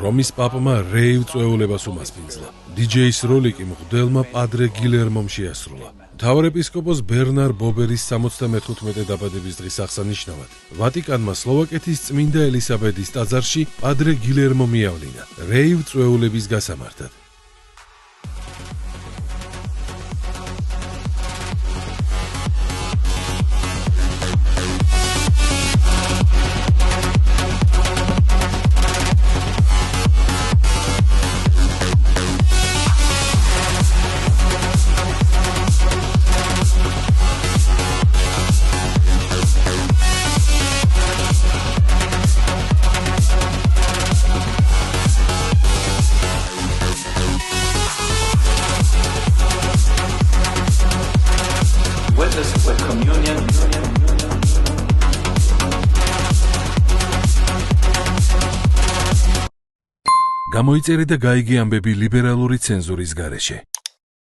რომის პაპმა რეივ წვეულებას უმასპინძლა. DJ-ის როლი კი მღვდელმა პადრე გილერმომ შეასრულა. მთავარ ეპისკოპოს ბერნარ ბობერის 75 დაბადების დღის აღსანიშნავად ვატიკანმა სლოვაკეთის წმინდა ელისაბედის ტაძარში პადრე გილერმო მიავლინა რეივ წვეულების გასამართად. With communion. გამოიწერე და გაიგე ამბები ლიბერალური ცენზურის გარეშე.